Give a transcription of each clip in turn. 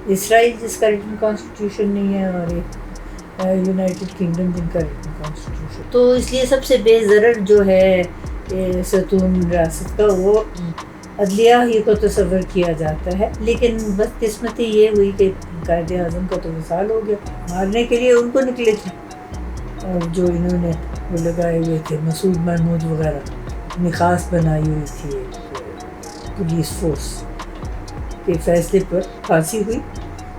اسرائیل جس کا return constitution نہیں ہے، اور ایک یونائٹڈ کنگڈم جن کا ریٹن کانسٹیٹیوشن. تو اس لیے سب سے بے ضرر جو ہے ستون ریاست کا وہ عدلیہ ہی کو تصور کیا جاتا ہے. لیکن بدقسمتی یہ ہوئی کہ قائد اعظم کا تو وصال ہو گیا. مارنے کے لیے ان کو نکلے تھے، اور جو انہوں نے وہ لگائے ہوئے تھے مسعود محمود وغیرہ، اپنی خاص بنائی ہوئی تھی پولیس فورس کے فیصلے پر پھانسی ہوئی.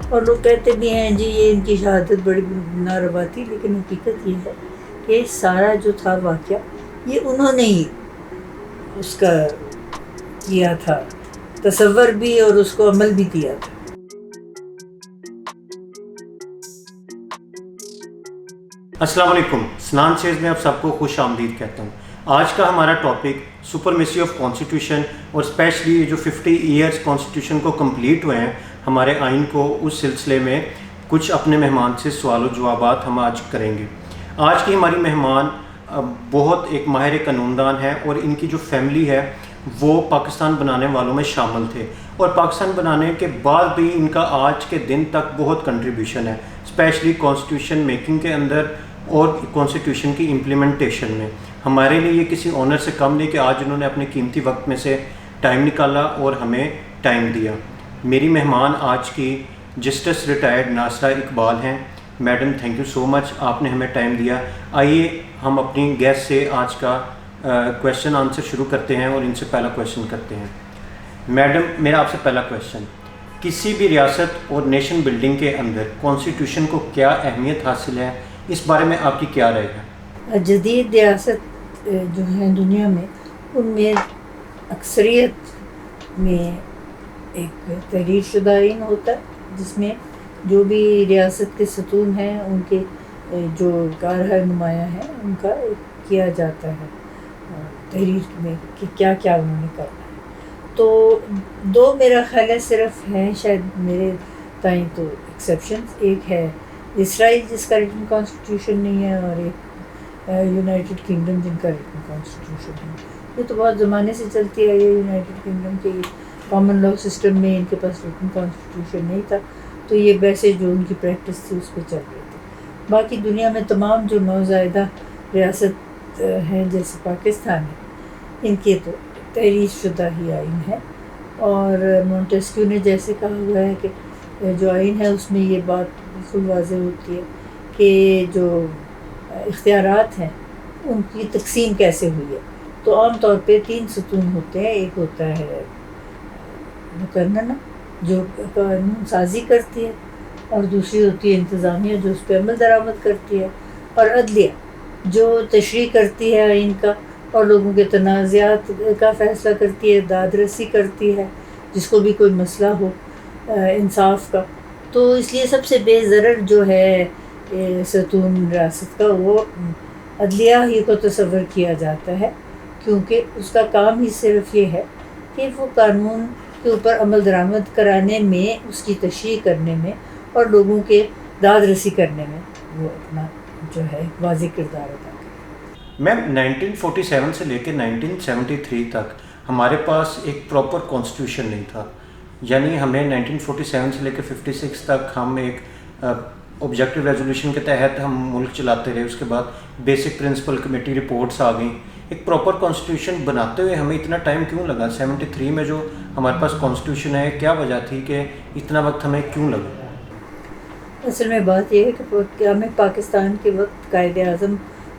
اور لوگ کہتے بھی ہیں جی یہ ان کی شہادت بڑی ناروا تھی، لیکن حقیقت یہ ہے کہ سارا جو تھا واقعہ یہ انہوں نے ہی اس کا کیا تھا، تصور بھی اور اس کو عمل بھی کیا تھا. السلام علیکم. سنان سیز میں آپ سب کو خوش آمدید کہتا ہوں. آج کا ہمارا ٹاپک سپرمیسی آف کانسٹیٹیوشن، اور اسپیشلی جو 50 ایئرس کانسٹیٹیوشن کو کمپلیٹ ہوئے ہیں ہمارے آئین کو، اس سلسلے میں کچھ اپنے مہمان سے سوال و جوابات ہم آج کریں گے. آج کی ہماری مہمان بہت ایک ماہر قانون دان ہے، اور ان کی جو فیملی ہے وہ پاکستان بنانے والوں میں شامل تھے، اور پاکستان بنانے کے بعد بھی ان کا آج کے دن تک بہت کنٹریبیوشن ہے، اسپیشلی کانسٹیٹیوشن میکنگ کے اندر اور کانسٹیٹیوشن کی امپلیمنٹیشن میں. ہمارے لیے یہ کسی آنر سے کم نہیں کہ آج انہوں نے اپنے قیمتی وقت میں سے ٹائم نکالا اور ہمیں ٹائم دیا. میری مہمان آج کی جسٹس ریٹائرڈ ناصرہ اقبال ہیں. میڈم تھینک یو سو مچ، آپ نے ہمیں ٹائم دیا. آئیے ہم اپنی گیسٹ سے آج کا کویشچن آنسر شروع کرتے ہیں، اور ان سے پہلا کویشچن کرتے ہیں. میڈم میرا آپ سے پہلا کویشچن، کسی بھی ریاست اور نیشن بلڈنگ کے اندر کانسٹیٹیوشن کو کیا اہمیت حاصل ہے، اس بارے میں آپ کی کیا رائے ہے؟ جدید ریاست جو ہیں دنیا میں، ان میں اکثریت میں ایک تحریر شدہ آئین ہوتا ہے، جس میں جو بھی ریاست کے ستون ہیں ان کے جو کارہائے نمایاں ہیں ان کا کیا جاتا ہے تحریر میں کہ کیا کیا انہوں نے کرنا ہے. تو دو میرا خیال ہے صرف ہیں شاید میرے تئیں تو ایکسیپشنز. ایک ہے اسرائیل جس کا ریٹن کانسٹیٹیوشن نہیں ہے، اور ایک یونائٹڈ کنگڈم جن کا ریٹن کانسٹیٹیوشن ہے. یہ تو بہت زمانے سے چلتی آئی ہے یونائٹڈ کنگڈم کے کامن لاء سسٹم میں ان کے پاس ریٹن کانسٹیٹیوشن نہیں تھا، تو یہ ویسے جو ان کی پریکٹس تھی اس پہ چل رہی تھی. باقی دنیا میں تمام جو نوزائیدہ ریاست ہیں جیسے پاکستان ہے، ان کے تو تحریر شدہ ہی آئین ہے. اور مونٹیسکیو نے جیسے کہا ہوا ہے کہ جو آئین ہے اس میں یہ بات بالکل واضح ہوتی ہے کہ جو اختیارات ہیں ان کی تقسیم کیسے ہوئی ہے. تو عام طور پہ 3 ستون ہوتے ہیں. ایک ہوتا ہے مقننہ جو قانون سازی کرتی ہے، اور دوسری ہوتی ہے انتظامیہ جو اس پہ عمل درآمد کرتی ہے، اور عدلیہ جو تشریح کرتی ہے آئین کا اور لوگوں کے تنازعات کا فیصلہ کرتی ہے، داد رسی کرتی ہے جس کو بھی کوئی مسئلہ ہو انصاف کا. تو اس لیے سب سے بے ضرر جو ہے ستون ریاست کا وہ عدلیہ ہی کو تصور کیا جاتا ہے، کیونکہ اس کا کام ہی صرف یہ ہے کہ وہ قانون کے اوپر عمل درآمد کرانے میں، اس کی تشریح کرنے میں اور لوگوں کے داد رسی کرنے میں وہ اپنا جو ہے واضح کردار ادا کرے. میم 1947 سے لے کے 1973 تک ہمارے پاس ایک پراپر کانسٹیٹیوشن نہیں تھا. یعنی ہمیں 1947 سے لے کے 56 تک ہم ایک آبجیکٹیو ریزولوشن کے تحت ہم ملک چلاتے رہے. اس کے بعد بیسک پرنسپل کمیٹی رپورٹس آ گئیں. ایک پراپر کانسٹیٹیوشن بناتے ہوئے ہمیں اتنا ٹائم کیوں لگا؟ 73 میں جو ہمارے پاس کانسٹیٹیوشن ہے، کیا وجہ تھی کہ اتنا وقت ہمیں کیوں لگا؟ اصل میں بات یہ ہے کہ ہمیں پاکستان کے وقت قائد اعظم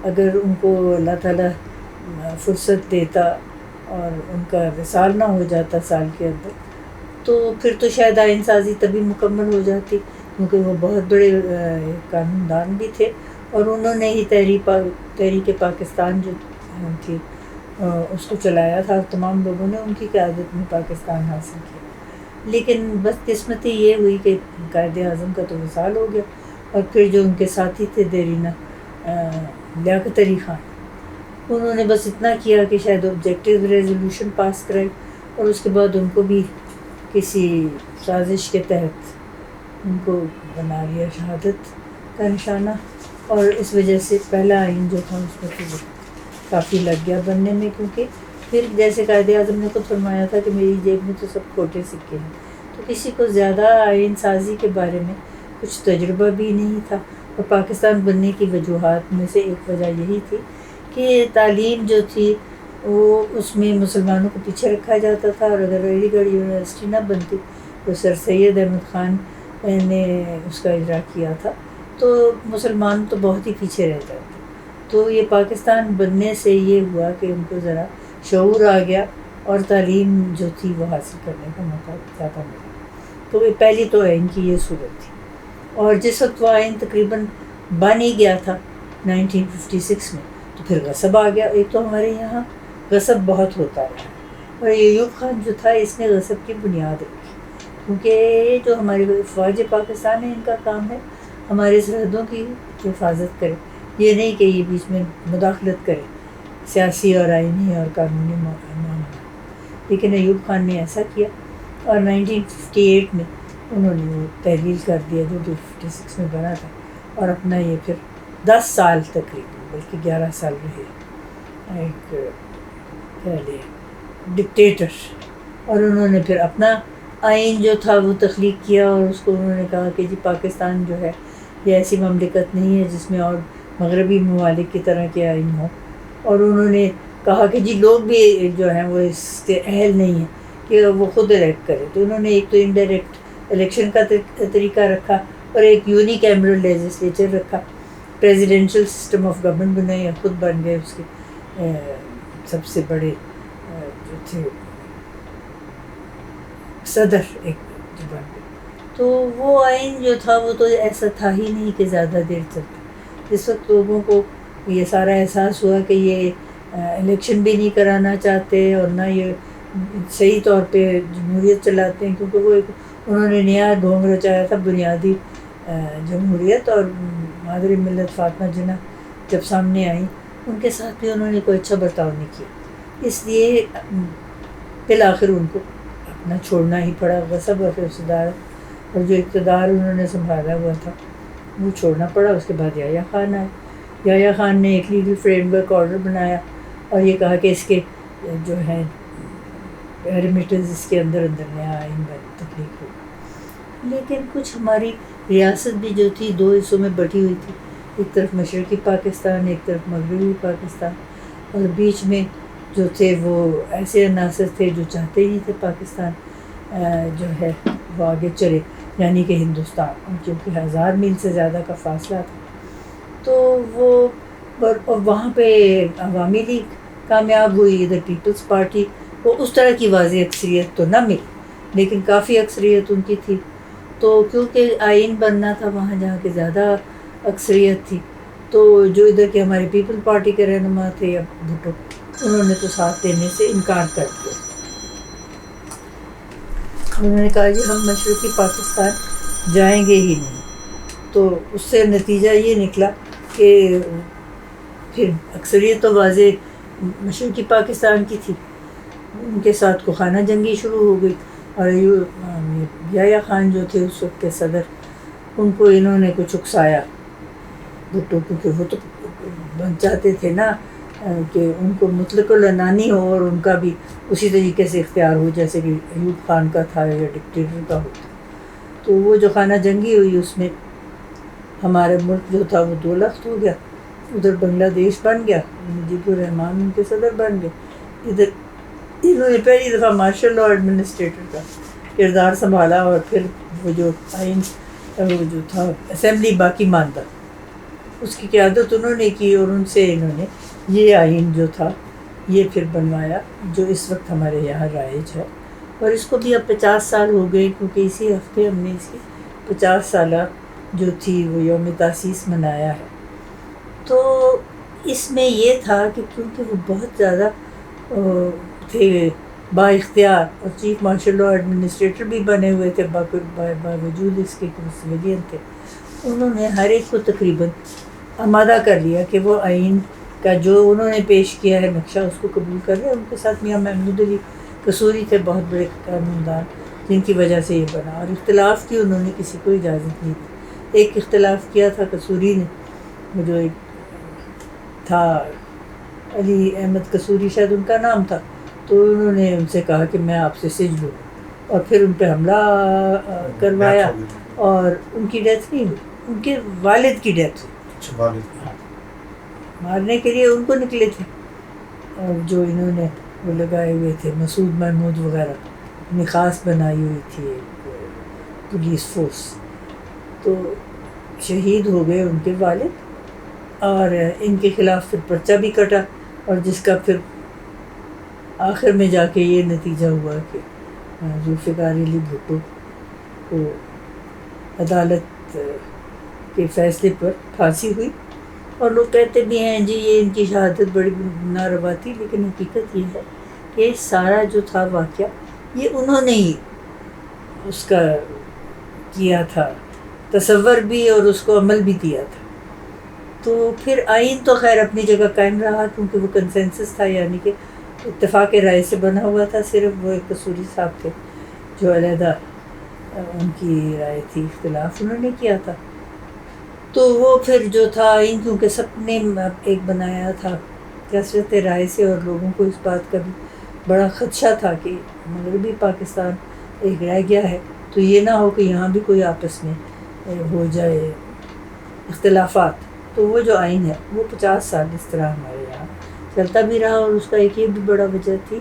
اگر ان کو اللہ تعالیٰ فرصت دیتا اور ان کا وصال نہ ہو جاتا سال کے اندر، تو پھر تو شاید آئین سازی تبھی مکمل ہو جاتی، کیونکہ وہ بہت بڑے قانون دان بھی تھے، اور انہوں نے ہی تحریک پاکستان جو تھی اس کو چلایا تھا. تمام لوگوں نے ان کی قیادت میں پاکستان حاصل کیا. لیکن بدقسمتی یہ ہوئی کہ قائد اعظم کا تو وصال ہو گیا، اور پھر جو ان کے ساتھی تھے دیرینہ لیاقت علی خان، انہوں نے بس اتنا کیا کہ شاید آبجیکٹیو ریزولوشن پاس کرائی، اور اس کے بعد ان کو بھی کسی سازش کے تحت ان کو بنا لیا شہادت کا نشانہ. اور اس وجہ سے پہلا آئین جو تھا اس میں تو کافی لگ گیا بننے میں، کیونکہ پھر جیسے قائد اعظم نے خود فرمایا تھا کہ میری جیب میں تو سب کھوٹے سکے ہیں، تو کسی کو زیادہ آئین سازی کے بارے میں کچھ تجربہ بھی نہیں تھا، اور پاکستان بننے کی وجوہات میں سے ایک وجہ یہی تھی کہ تعلیم جو تھی وہ اس میں مسلمانوں کو پیچھے رکھا جاتا تھا، اور اگر علی گڑھ یونیورسٹی نہ بنتی تو سر سید احمد خان نے اس کا اجرا کیا تھا، تو مسلمان تو بہت ہی پیچھے رہ جاتے۔ تو یہ پاکستان بننے سے یہ ہوا کہ ان کو ذرا شعور آ گیا اور تعلیم جو تھی وہ حاصل کرنے کا موقع زیادہ ملا۔ تو یہ پہلی تو آئین کی یہ صورت تھی، اور جس وقت وہ آئین تقریباً بن ہی گیا تھا 1956 میں، تو پھر غصب آ گیا۔ ایک تو ہمارے یہاں غصب بہت ہوتا رہا، اور ایوب خان جو تھا اس نے غصب کی بنیاد رکھی، کیونکہ جو ہمارے فوج پاکستان ہے ان کا کام ہے ہمارے سرحدوں کی حفاظت کرے، یہ نہیں کہ یہ بیچ میں مداخلت کرے سیاسی اور آئینی اور قانونی معاملات۔ لیکن ایوب خان نے ایسا کیا، اور 1958 میں انہوں نے وہ تحلیل کر دیا جو 56 میں بنا تھا، اور اپنا یہ پھر 10 سال تقریباً بلکہ 11 سال رہے ایک پہلے ڈکٹیٹر، اور انہوں نے پھر اپنا آئین جو تھا وہ تخلیق کیا، اور اس کو انہوں نے کہا کہ جی پاکستان جو ہے یہ ایسی مملکت نہیں ہے جس میں اور مغربی ممالک کی طرح کے آئین ہوں، اور انہوں نے کہا کہ جی لوگ بھی جو ہیں وہ اس کے اہل نہیں ہیں کہ وہ خود الیکٹ کرے، تو انہوں نے ایک تو انڈائریکٹ الیکشن کا طریقہ رکھا، اور ایک یونی کیمرل لیجسلیچر رکھا، پریزیڈینشل سسٹم آف گورنمنٹ بنائی، اور خود بن گئے اس کے سب سے بڑے جو تھے صدر ایک جو بن گئے۔ تو وہ آئین جو تھا وہ تو ایسا تھا ہی نہیں کہ زیادہ دیر چلتا۔ جس وقت لوگوں کو یہ سارا احساس ہوا کہ یہ الیکشن بھی نہیں کرانا چاہتے اور نہ یہ صحیح طور پہ جمہوریت چلاتے ہیں، کیونکہ وہ انہوں نے نیا ڈھونگ رچایا تھا بنیادی جمہوریت، اور مادری ملت فاطمہ جناح جب سامنے آئیں ان کے ساتھ بھی انہوں نے کوئی اچھا برتاؤ نہیں کیا، اس لیے بالآخر ان کو اپنا چھوڑنا ہی پڑا، غصب اور فسادات اور جو اقتدار انہوں نے سنبھالا ہوا تھا وہ چھوڑنا پڑا۔ اس کے بعد یحییٰ خان آئے، یحییٰ خان نے ایک لیگل فریم ورک آرڈر بنایا، اور یہ کہا کہ اس کے جو ہیں پیرامیٹرز اس کے اندر نیا آئین تخلیق ہو۔ لیکن کچھ ہماری ریاست بھی جو تھی دو حصوں میں بٹی ہوئی تھی، ایک طرف مشرقی پاکستان، ایک طرف مغربی پاکستان، اور بیچ میں جو تھے وہ ایسے عناصر تھے جو چاہتے ہی نہیں تھے پاکستان جو ہے وہ آگے چلے، یعنی کہ ہندوستان، کیونکہ 1000 میل سے زیادہ کا فاصلہ تھا۔ تو وہ وہاں پہ عوامی لیگ کامیاب ہوئی، ادھر پیپلز پارٹی کو اس طرح کی واضح اکثریت تو نہ ملی، لیکن کافی اکثریت ان کی تھی۔ تو کیونکہ آئین بننا تھا وہاں جہاں کہ زیادہ اکثریت تھی، تو جو ادھر کے ہمارے پیپل پارٹی کے رہنما تھے یا بھٹو، انہوں نے تو ساتھ دینے سے انکار کر دیا۔ انہوں نے کہا جی ہم مشرقی پاکستان جائیں گے ہی نہیں۔ تو اس سے نتیجہ یہ نکلا کہ پھر اکثریت تو واضح مشرقی پاکستان کی تھی، ان کے ساتھ کو خانہ جنگی شروع ہو گئی، اور یحییٰ خان جو تھے اس وقت کے صدر، ان کو انہوں نے کچھ اکسایا بھٹو، کیونکہ وہ تو چاہتے تھے نا کہ ان کو مطلق العنانی ہو اور ان کا بھی اسی طریقے سے اختیار ہو جیسے کہ ایوب خان کا تھا یا ڈکٹیٹر کا ہوتا۔ تو وہ جو خانہ جنگی ہوئی اس میں ہمارا ملک جو تھا وہ 2 لخت ہو گیا، ادھر بنگلہ دیش بن گیا، مجیب الرحمان ان کے صدر بن گئے، ادھر انہوں نے پہلی دفعہ مارشل لاء ایڈمنسٹریٹر کا کردار سنبھالا، اور پھر وہ جو آئین وہ جو تھا اسمبلی باقی ماندہ اس کی قیادت انہوں نے کی، اور ان سے انہوں نے یہ آئین جو تھا یہ پھر بنوایا جو اس وقت ہمارے یہاں رائج ہے، اور اس کو بھی اب 50 سال ہو گئے، کیونکہ اسی ہفتے ہم نے اس کی 50 سالہ جو تھی وہ یوم تاسیس منایا ہے۔ تو اس میں یہ تھا کہ کیونکہ وہ بہت زیادہ تھے با اختیار، اور چیف مارشل لاء ایڈمنسٹریٹر بھی بنے ہوئے تھے باوجود اس کے سویلین تھے، انہوں نے ہر ایک کو تقریباً آمادہ کر لیا کہ وہ آئین کا جو انہوں نے پیش کیا ہے نقشہ اس کو قبول کر لیا۔ ان کے ساتھ میاں محمود علی قصوری تھے، بہت بڑے قانون دان، جن کی وجہ سے یہ بنا، اور اختلاف کی انہوں نے کسی کو اجازت نہیں دی۔ ایک اختلاف کیا تھا قصوری نے، وہ جو ایک تھا علی احمد قصوری شاید ان کا نام تھا، تو انہوں نے ان سے کہا کہ میں آپ سے سج لوں، اور پھر ان پہ حملہ کروایا اور ان کی ڈیتھ نہیں ہوئی، ان کے والد کی ڈیتھ ہوئی. مارنے کے لیے ان کو نکلے تھے، اور جو انہوں نے وہ لگائے ہوئے تھے مسعود محمود وغیرہ، اپنی خاص بنائی ہوئی تھی ایک پولیس فورس، تو شہید ہو گئے ان کے والد، اور ان کے خلاف پھر پرچہ بھی کٹا، اور جس کا پھر آخر میں جا کے یہ نتیجہ ہوا کہ ذوالفقار علی بھٹو کو عدالت کے فیصلے پر پھانسی ہوئی. اور لوگ کہتے بھی ہیں جی یہ ان کی شہادت بڑی ناروا تھی، لیکن حقیقت یہ ہے کہ سارا جو تھا واقعہ یہ انہوں نے ہی اس کا کیا تھا، تصور بھی اور اس کو عمل بھی کیا تھا. تو پھر آئین تو خیر اپنی جگہ قائم رہا، کیونکہ وہ کنسنسس تھا، یعنی کہ اتفاق رائے سے بنا ہوا تھا. صرف وہ ایک قصوری صاحب تھے جو علیحدہ ان کی رائے تھی، اختلاف انہوں نے کیا تھا. تو وہ پھر جو تھا آئین، کیونکہ سب نے ایک بنایا تھا کثرت رائے سے، اور لوگوں کو اس بات کا بھی بڑا خدشہ تھا کہ مغربی پاکستان ایک رہ گیا ہے، تو یہ نہ ہو کہ یہاں بھی کوئی آپس میں ہو جائے اختلافات. تو وہ جو آئین ہے وہ 50 سال اس طرح ہمارے یہاں چلتا بھی رہا. اور اس کا ایک یہ بھی بڑا وجہ تھی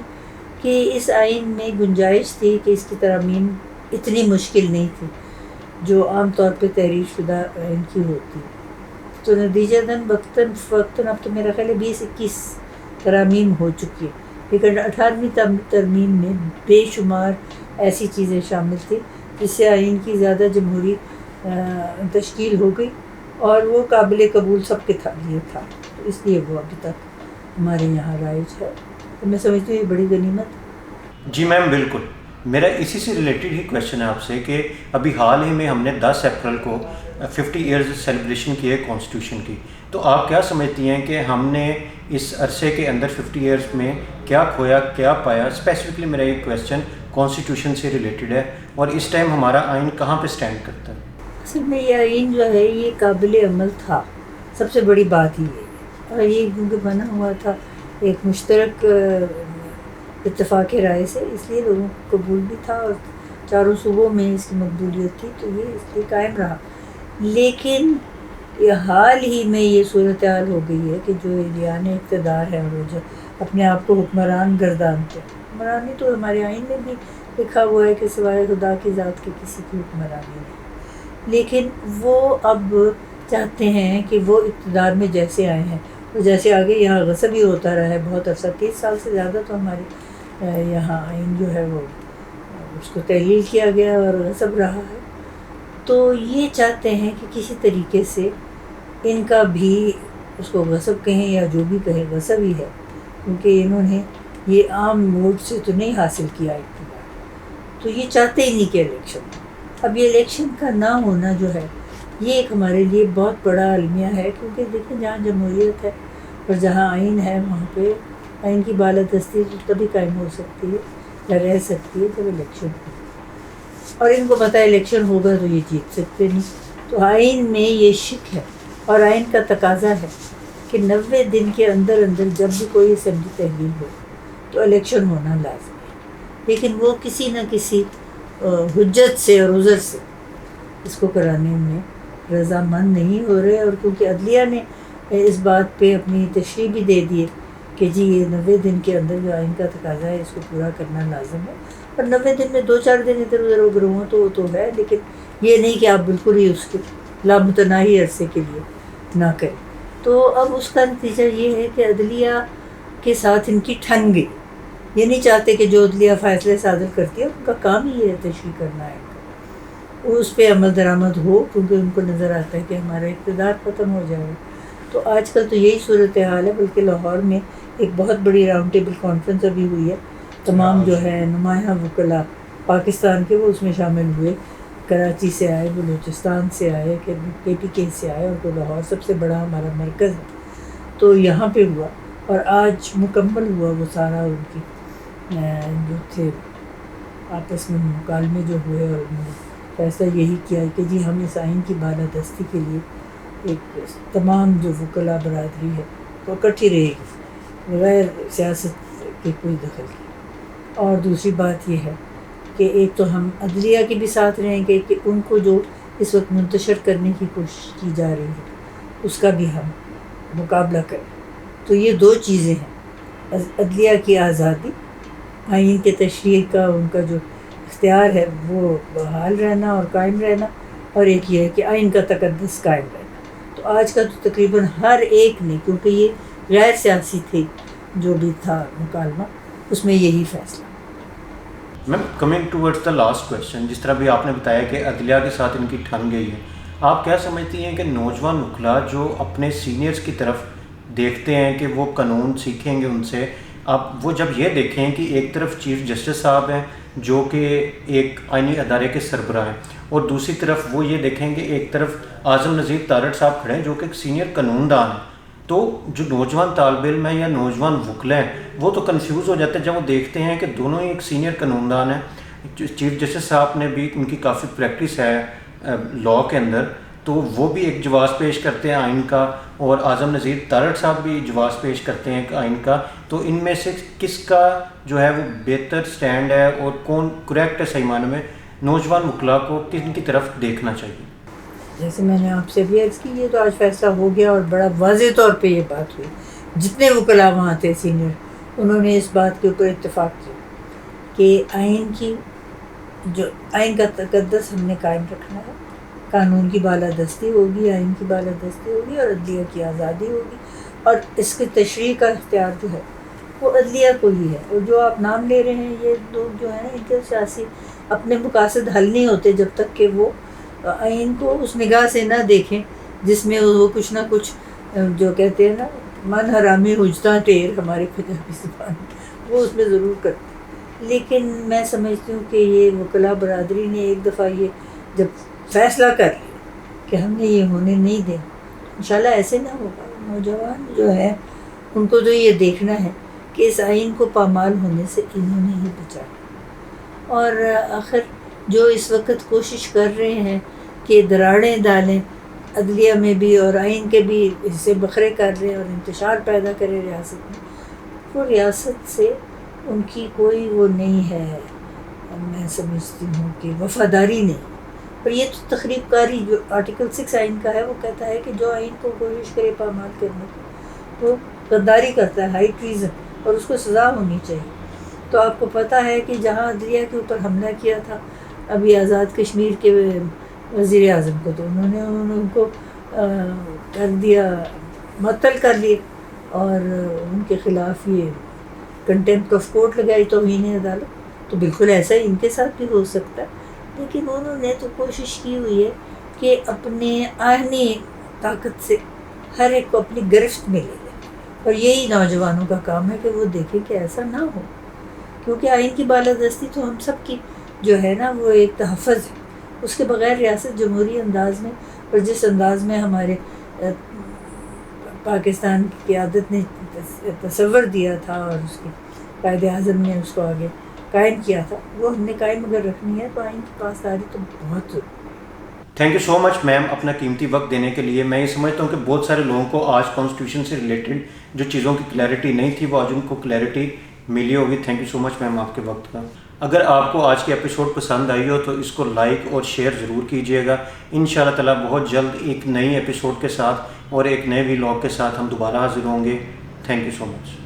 کہ اس آئین میں گنجائش تھی کہ اس کی ترامیم اتنی مشکل نہیں تھی جو عام طور پہ تحریر شدہ آئین کی ہوتی. تو نتیجتاً وقتاً فوقتاً اب تو میرا خیال ہے 20-21 ترامیم ہو چکی ہے، لیکن 18ویں ترمیم میں بے شمار ایسی چیزیں شامل تھیں جس سے آئین کی زیادہ جمہوری تشکیل ہو گئی، اور وہ قابل قبول سب کے لیے تھا. تو اس لیے وہ ابھی تک ہمارے یہاں رائج ہے. تو میں سمجھتی ہوں یہ بڑی غنیمت ہے. جی میم بالکل. میرا اسی سے ریلیٹڈ ہی کویشچن ہے آپ سے کہ ابھی حال ہی میں ہم نے 10 اپریل کو 50 ایئرز سیلیبریشن کی ہے کانسٹیٹیوشن کی، تو آپ کیا سمجھتی ہیں کہ ہم نے اس عرصے کے اندر 50 ایئرز میں کیا کھویا کیا پایا؟ اسپیسیفکلی میرا یہ کویشچن کانسٹیٹیوشن سے ریلیٹڈ ہے، اور اس ٹائم ہمارا آئین کہاں پہ سٹینڈ کرتا ہے؟ اصل میں یہ آئین جو ہے یہ قابل عمل تھا، سب سے بڑی بات ہی ہے. اور یہ کیونکہ بنا ہوا تھا ایک مشترک اتفاق رائے سے، اس لیے لوگوں کو قبول بھی تھا، اور چاروں صوبوں میں اس کی مقبولیت تھی، تو یہ اس لیے قائم رہا. لیکن یہ حال ہی میں یہ صورتحال ہو گئی ہے کہ جو ایلیان اقتدار ہے، اور جو اپنے آپ کو حکمران گردانتے ہیں، حکمرانی تو ہمارے آئین میں بھی لکھا ہوا ہے کہ سوائے خدا کی ذات کے کسی کی حکمرانی نہیں، لیکن وہ اب چاہتے ہیں کہ وہ اقتدار میں جیسے آئے ہیں اور جیسے آگے یہاں غصب ہی ہوتا رہا ہے بہت عرصہ، 30 سال سے زیادہ تو ہمارے یہاں آئین جو ہے وہ اس کو تحلیل کیا گیا اور غصب رہا ہے. تو یہ چاہتے ہیں کہ کسی طریقے سے ان کا بھی اس کو غصب کہیں یا جو بھی کہیں غصب ہی ہے، کیونکہ انہوں نے یہ عام ووٹ سے تو نہیں حاصل کیا اقتدار، تو یہ چاہتے ہی نہیں کہ الیکشن ہو. اب یہ الیکشن کا نہ ہونا جو ہے یہ ایک ہمارے لیے بہت بڑا المیہ ہے، کیونکہ دیکھیں جہاں جمہوریت ہے اور جہاں آئین ہے وہاں پہ آئین کی بالادستی تبھی قائم ہو سکتی ہے یا رہ سکتی ہے جب الیکشن ہو، اور ان کو پتہ ہے الیکشن ہوگا تو یہ جیت سکتے نہیں. تو آئین میں یہ شک ہے، اور آئین کا تقاضا ہے کہ 90 دن کے اندر اندر جب بھی کوئی اسمبلی تحلیل ہو تو الیکشن ہونا لازمی ہے، لیکن وہ کسی نہ کسی حجت سے اور عذر سے اس کو کرانے میں رضامند نہیں ہو رہے. اور کیونکہ عدلیہ نے اس بات پہ اپنی تشریح بھی دے دی ہے کہ جی یہ 90 دن کے اندر جو آئین کا تقاضا ہے اس کو پورا کرنا لازم ہے، اور 90 دن میں 2-4 دن ادھر ادھر اگر ہوں تو ہے، لیکن یہ نہیں کہ آپ بالکل ہی اس کے لامتناہی عرصے کے لیے نہ کریں. تو اب اس کا نتیجہ یہ ہے کہ عدلیہ کے ساتھ ان کی ٹھن گئی. یہ نہیں چاہتے کہ جو عدلیہ فیصلے صادر کرتی ہے ان کا کام ہی یہ ہے تشریح کرنا ہے، اس پہ عمل درآمد ہو، کیونکہ ان کو نظر آتا ہے کہ ہمارا اقتدار ختم ہو جائے گا. تو آج کل تو یہی صورتحال ہے، بلکہ لاہور میں ایک بہت بڑی راؤنڈ ٹیبل کانفرنس ابھی ہوئی ہے، تمام جو ہے نمایاں وکلاء پاکستان کے وہ اس میں شامل ہوئے، کراچی سے آئے، بلوچستان سے آئے، کے پی کے سے آئے، اور تو لاہور سب سے بڑا ہمارا مرکز ہے تو یہاں پہ ہوا، اور آج مکمل ہوا وہ سارا ان کی جو تھے آپس میں مکالمے جو ہوئے، اور انہوں نے فیصلہ یہی کیا ہے کہ جی ہم اس آئین کی بالادستی کے لیے ایک تمام جو وکلاء برادری ہے وہ اکٹھی رہے گی بغیر سیاست کے کوئی دخل کی. اور دوسری بات یہ ہے کہ ایک تو ہم عدلیہ کے بھی ساتھ رہیں گے کہ ان کو جو اس وقت منتشر کرنے کی کوشش کی جا رہی ہے اس کا بھی ہم مقابلہ کریں. تو یہ دو چیزیں ہیں، عدلیہ کی آزادی، آئین کے تشریح کا ان کا جو اختیار ہے وہ بحال رہنا اور قائم رہنا، اور ایک یہ ہے کہ آئین کا تقدس قائم رہنا. تو آج کا تو تقریباً ہر ایک نے، کیونکہ یہ غیر سیاسی تھے جو بھی تھا مکالمہ، اس میں یہی فیصلہ. Ma'am coming towards the last question, جس طرح بھی آپ نے بتایا کہ عدلیہ کے ساتھ ان کی ٹھن گئی ہے، آپ کیا سمجھتی ہیں کہ نوجوان وکلاء جو اپنے سینئرز کی طرف دیکھتے ہیں کہ وہ قانون سیکھیں گے ان سے، اب وہ جب یہ دیکھیں کہ ایک طرف چیف جسٹس صاحب ہیں جو کہ ایک آئینی ادارے کے سربراہ ہیں، اور دوسری طرف وہ یہ دیکھیں کہ ایک طرف اعظم نذیر تارڑ صاحب کھڑے ہیں جو کہ ایک سینئر قانون دان ہیں، تو جو نوجوان طالب علم ہیں یا نوجوان وکلاء ہیں وہ تو کنفیوز ہو جاتے ہیں جب وہ دیکھتے ہیں کہ دونوں ہی ایک سینئر قانون دان ہیں. چیف جسٹس صاحب نے بھی، ان کی کافی پریکٹس ہے لاء کے اندر، تو وہ بھی ایک جواز پیش کرتے ہیں آئین کا، اور اعظم نذیر تارڑ صاحب بھی جواز پیش کرتے ہیں آئین کا. تو ان میں سے کس کا جو ہے وہ بہتر سٹینڈ ہے اور کون کریکٹ ہے صحیح معنی میں، نوجوان وکلاء کو کن کی طرف دیکھنا چاہیے؟ جیسے میں نے آپ سے بھی عرض کی، یہ تو آج فیصلہ ہو گیا اور بڑا واضح طور پہ یہ بات ہوئی. جتنے وکلاء وہاں تھے سینئر، انہوں نے اس بات کے اوپر اتفاق کیا کہ آئین کا تقدس ہم نے قائم رکھنا ہے، قانون کی بالادستی ہوگی، آئین کی بالادستی ہوگی، اور عدلیہ کی آزادی ہوگی، اور اس کی تشریح کا اختیار جو ہے وہ عدلیہ کو ہی ہے. اور جو آپ نام لے رہے ہیں یہ لوگ جو ہیں، ان کے سیاسی اپنے مقاصد حل نہیں ہوتے جب تک کہ وہ آئین کو اس نگاہ سے نہ دیکھیں جس میں وہ کچھ نہ کچھ جو کہتے ہیں نا، من حرامی حجتاں ٹیر ہمارے پنجابی زبان میں، وہ اس میں ضرور کرتے. لیکن میں سمجھتی ہوں کہ یہ وکلاء برادری نے ایک دفعہ یہ جب فیصلہ کر لیا کہ ہم نے یہ ہونے نہیں دینا، انشاءاللہ ایسے نہ ہوگا. نوجوان جو ہے ان کو تو یہ دیکھنا ہے کہ اس آئین کو پامال ہونے سے انہوں نے ہی بچایا. اور آخر جو اس وقت کوشش کر رہے ہیں کہ دراڑیں ڈالیں عدلیہ میں بھی اور آئین کے بھی حصے بکھرے کر رہے ہیں اور انتشار پیدا کرے ریاست میں، وہ ریاست سے ان کی کوئی وہ نہیں ہے، میں سمجھتی ہوں کہ وفاداری نہیں. اور یہ تو تخریب کاری جو آرٹیکل 6 آئین کا ہے وہ کہتا ہے کہ جو آئین کو کوشش کرے پامال کرنے کی وہ غداری کرتا ہے، ہائی ٹریزن، اور اس کو سزا ہونی چاہیے. تو آپ کو پتہ ہے کہ جہاں عدلیہ کے اوپر حملہ کیا تھا ابھی آزاد کشمیر کے وزیر اعظم کو، تو انہوں نے ان کو کر دیا، معطل کر لیے، اور ان کے خلاف یہ کنٹیمپٹ آف کورٹ لگائی، توہین عدالت. تو بالکل ایسا ہی ان کے ساتھ بھی ہو سکتا ہے. لیکن انہوں نے تو کوشش کی ہوئی ہے کہ اپنے آہنی طاقت سے ہر ایک کو اپنی گرفت میں لے لیں، اور یہی نوجوانوں کا کام ہے کہ وہ دیکھیں کہ ایسا نہ ہو. کیونکہ آئین کی بالادستی تو ہم سب کی جو ہے نا وہ ایک تحفظ ہے، اس کے بغیر ریاست جمہوری انداز میں، اور جس انداز میں ہمارے پاکستان کی قیادت نے تصور دیا تھا اور اس کے قائد اعظم نے اس کو آگے قائم کیا تھا، وہ ہم نے قائم اگر رکھنی ہے تو آئین کی پاسداری تو بہت ضروری. تھینک یو سو مچ میم اپنا قیمتی وقت دینے کے لیے. میں یہ سمجھتا ہوں کہ بہت سارے لوگوں کو آج کانسٹیٹیوشن سے ریلیٹڈ جو چیزوں کی کلیئرٹی نہیں تھی وہ آج ان کو کلیئرٹی ملی ہوگی. تھینک یو سو مچ میم آپ کے وقت کا. اگر آپ کو آج کی ایپیسوڈ پسند آئی ہو تو اس کو لائک اور شیئر ضرور کیجیے گا. ان شاء اللہ تعالیٰ بہت جلد ایک نئی ایپیسوڈ کے ساتھ اور ایک نئے ولاگ کے ساتھ ہم دوبارہ حاضر ہوں گے. Thank you so much.